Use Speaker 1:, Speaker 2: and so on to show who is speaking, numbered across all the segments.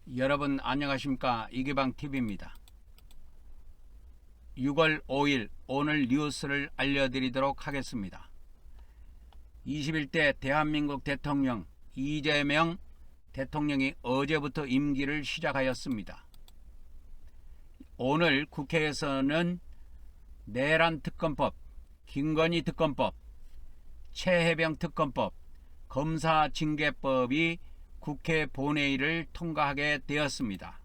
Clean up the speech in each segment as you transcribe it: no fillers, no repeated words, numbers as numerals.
Speaker 1: 여러분 안녕하십니까? 이기방TV입니다. 6월 5일 오늘 뉴스를 알려드리도록 하겠습니다. 21대 대한민국 대통령 이재명 대통령이 어제부터 임기를 시작하였습니다. 오늘 국회에서는 내란 특검법, 김건희 특검법, 최혜병 특검법, 검사징계법이 국회 본회의를 통과하게 되었습니다.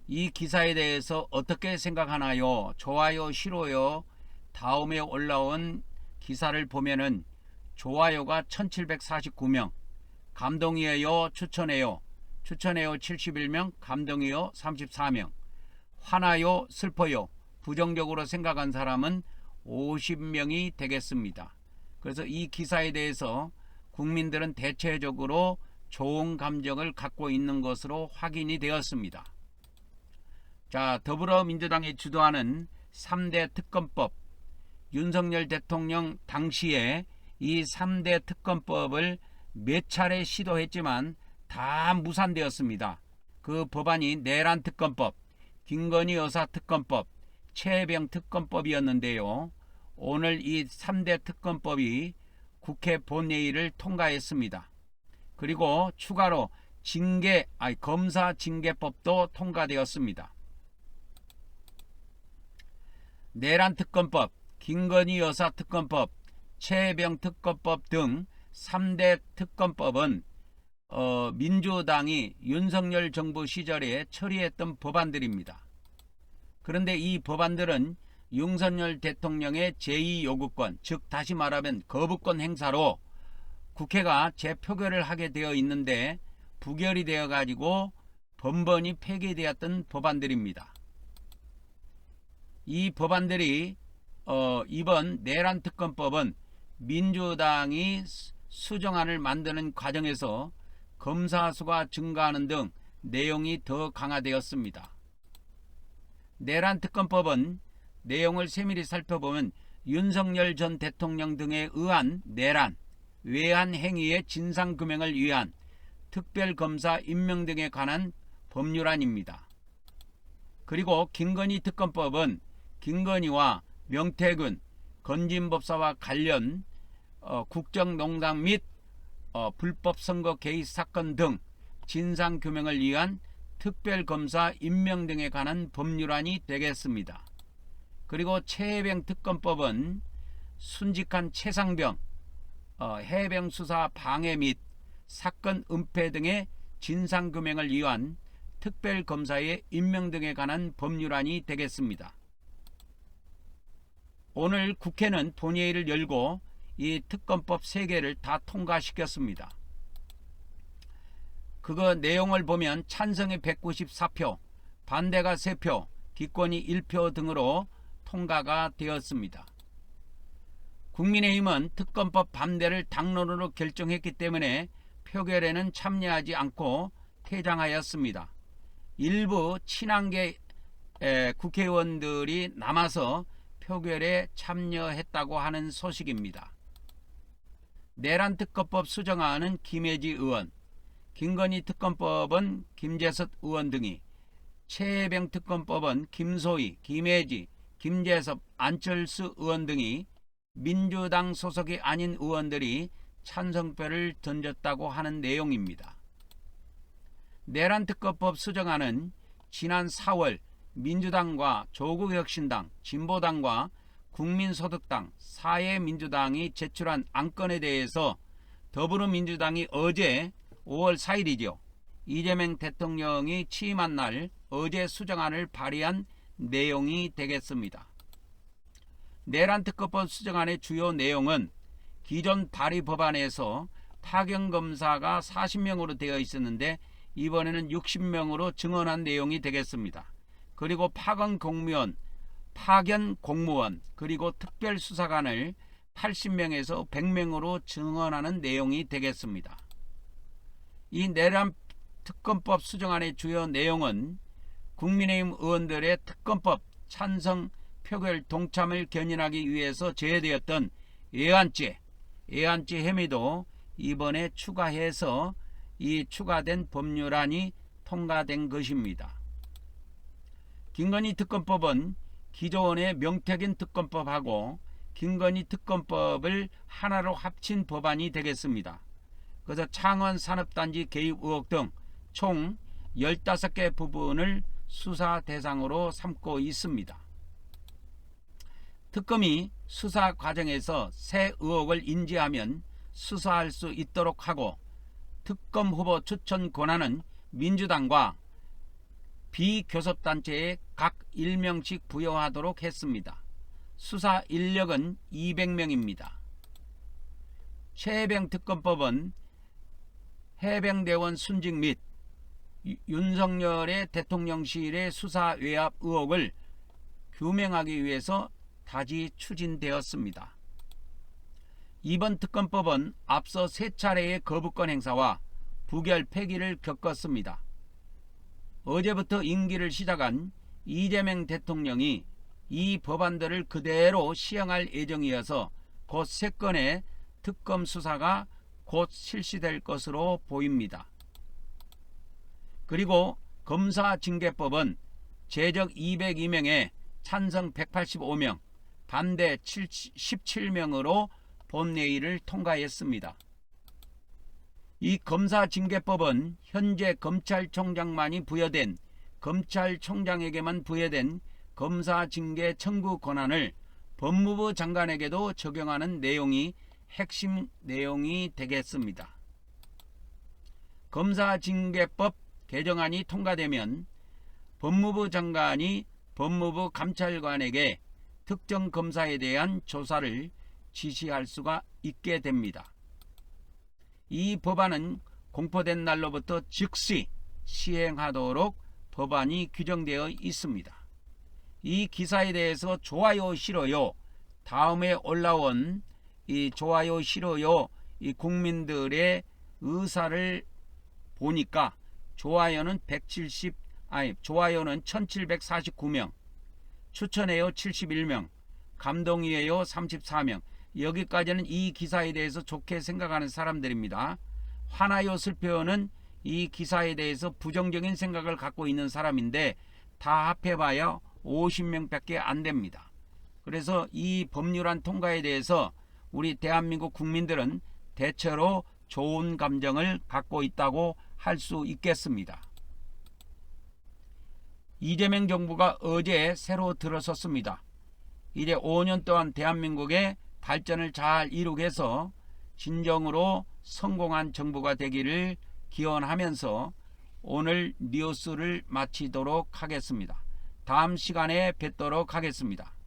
Speaker 1: 이 기사에 대해서 어떻게 생각하나요? 좋아요, 싫어요? 다음에 올라온 기사를 보면은 좋아요가 1749명, 감동이에요, 추천해요 71명, 감동이요 34명, 화나요, 슬퍼요, 부정적으로 생각한 사람은 50명이 되겠습니다. 그래서 이 기사에 대해서 국민들은 대체적으로 좋은 감정을 갖고 있는 것으로 확인이 되었습니다. 자, 더불어민주당이 주도하는 3대 특검법, 윤석열 대통령 당시에 이 3대 특검법을 몇 차례 시도했지만 다 무산되었습니다. 그 법안이 내란 특검법, 김건희 여사 특검법, 최혜병 특검법이었는데요. 오늘 이 3대 특검법이 국회 본회의를 통과했습니다. 그리고 추가로 검사징계법도 통과되었습니다. 내란 특검법, 김건희 여사 특검법, 최혜병 특검법 등 3대 특검법은 민주당이 윤석열 정부 시절에 처리했던 법안들입니다. 그런데 이 법안들은 윤석열 대통령의 제2요구권, 즉 다시 말하면 거부권 행사로 국회가 재표결을 하게 되어 있는데 부결이 되어 가지고 번번이 폐기되었던 법안들입니다. 이 법안들이 이번 내란 특검법은 민주당이 수정안을 만드는 과정에서 검사 수가 증가하는 등 내용이 더 강화되었습니다. 내란 특검법은 내용을 세밀히 살펴보면 윤석열 전 대통령 등에 의한 내란, 외환 행위의 진상규명을 위한 특별검사 임명 등에 관한 법률안입니다. 그리고 김건희 특검법은 김건희와 명태균, 건진법사와 관련 국정농단 및 불법선거 개입 사건 등 진상규명을 위한 특별검사 임명 등에 관한 법률안이 되겠습니다. 그리고 최혜병 특검법은 순직한 최상병, 해병 수사 방해 및 사건 은폐 등의 진상규명을 위한 특별검사의 임명 등에 관한 법률안이 되겠습니다. 오늘 국회는 본회의를 열고 이 특검법 3개를 다 통과시켰습니다. 그거 내용을 보면 찬성이 194표, 반대가 3표, 기권이 1표 등으로 통과가 되었습니다. 국민의힘은 특검법 반대를 당론으로 결정했기 때문에 표결에는 참여하지 않고 퇴장하였습니다. 일부 친한계 국회의원들이 남아서 표결에 참여했다고 하는 소식입니다. 내란 특검법 수정안은 김혜지 의원, 김건희 특검법은 김재섭 의원 등이, 최혜병 특검법은 김소희, 김혜지, 김재섭, 안철수 의원 등이 민주당 소속이 아닌 의원들이 찬성표를 던졌다고 하는 내용입니다. 내란 특검법 수정안은 지난 4월 민주당과 조국혁신당, 진보당과 국민소득당, 사회민주당이 제출한 안건에 대해서 더불어민주당이 어제 5월 4일이죠. 이재명 대통령이 취임한 날 어제 수정안을 발의한 내용이 되겠습니다. 내란 특검법 수정안의 주요 내용은 기존 발의 법안에서 파견검사가 40명으로 되어 있었는데 이번에는 60명으로 증언한 내용이 되겠습니다. 그리고 파견 공무원 그리고 특별수사관을 80명에서 100명으로 증언하는 내용이 되겠습니다. 이 내란 특검법 수정안의 주요 내용은 국민의힘 의원들의 특검법 찬성 표결 동참을 견인하기 위해서 제외되었던 애완죄 혐의도 이번에 추가해서 이 추가된 법률안이 통과된 것입니다. 김건희 특검법은 기존의 명태균 특검법하고 김건희 특검법을 하나로 합친 법안이 되겠습니다. 그래서 창원 산업단지 개입 의혹 등 총 15개 부분을 수사 대상으로 삼고 있습니다. 특검이 수사 과정에서 새 의혹을 인지하면 수사할 수 있도록 하고 특검 후보 추천 권한은 민주당과 비교섭단체에 각 1명씩 부여하도록 했습니다. 수사 인력은 200명입니다. 최혜병 특검법은 해병대원 순직 및 윤석열의 대통령실의 수사 외압 의혹을 규명하기 위해서 다시 추진되었습니다. 이번 특검법은 앞서 3차례의 거부권 행사와 부결 폐기를 겪었습니다. 어제부터 임기를 시작한 이재명 대통령이 이 법안들을 그대로 시행할 예정이어서 곧 3건의 특검 수사가 곧 실시될 것으로 보입니다. 그리고 검사징계법은 제적 202명에 찬성 185명, 반대 17명으로 본회의를 통과했습니다. 이 검사징계법은 현재 검찰총장만이 부여된 검찰총장에게만 부여된 검사징계 청구 권한을 법무부 장관에게도 적용하는 내용이 핵심 내용이 되겠습니다. 검사징계법 개정안이 통과되면 법무부 장관이 법무부 감찰관에게 특정 검사에 대한 조사를 지시할 수가 있게 됩니다. 이 법안은 공포된 날로부터 즉시 시행하도록 법안이 규정되어 있습니다. 이 기사에 대해서 좋아요 싫어요 다음에 올라온 이 좋아요 싫어요 이 국민들의 의사를 보니까 좋아요는 1749명, 추천해요 71명, 감동이에요 34명. 여기까지는 이 기사에 대해서 좋게 생각하는 사람들입니다. 화나요 슬퍼요는 이 기사에 대해서 부정적인 생각을 갖고 있는 사람인데 다 합해봐야 50명밖에 안 됩니다. 그래서 이 법률안 통과에 대해서 우리 대한민국 국민들은 대체로 좋은 감정을 갖고 있다고 할 수 있겠습니다. 이재명 정부가 어제 새로 들어섰습니다. 이제 5년 동안 대한민국의 발전을 잘 이루게해서 진정으로 성공한 정부가 되기를 기원하면서 오늘 뉴스를 마치도록 하겠습니다. 다음 시간에 뵙도록 하겠습니다.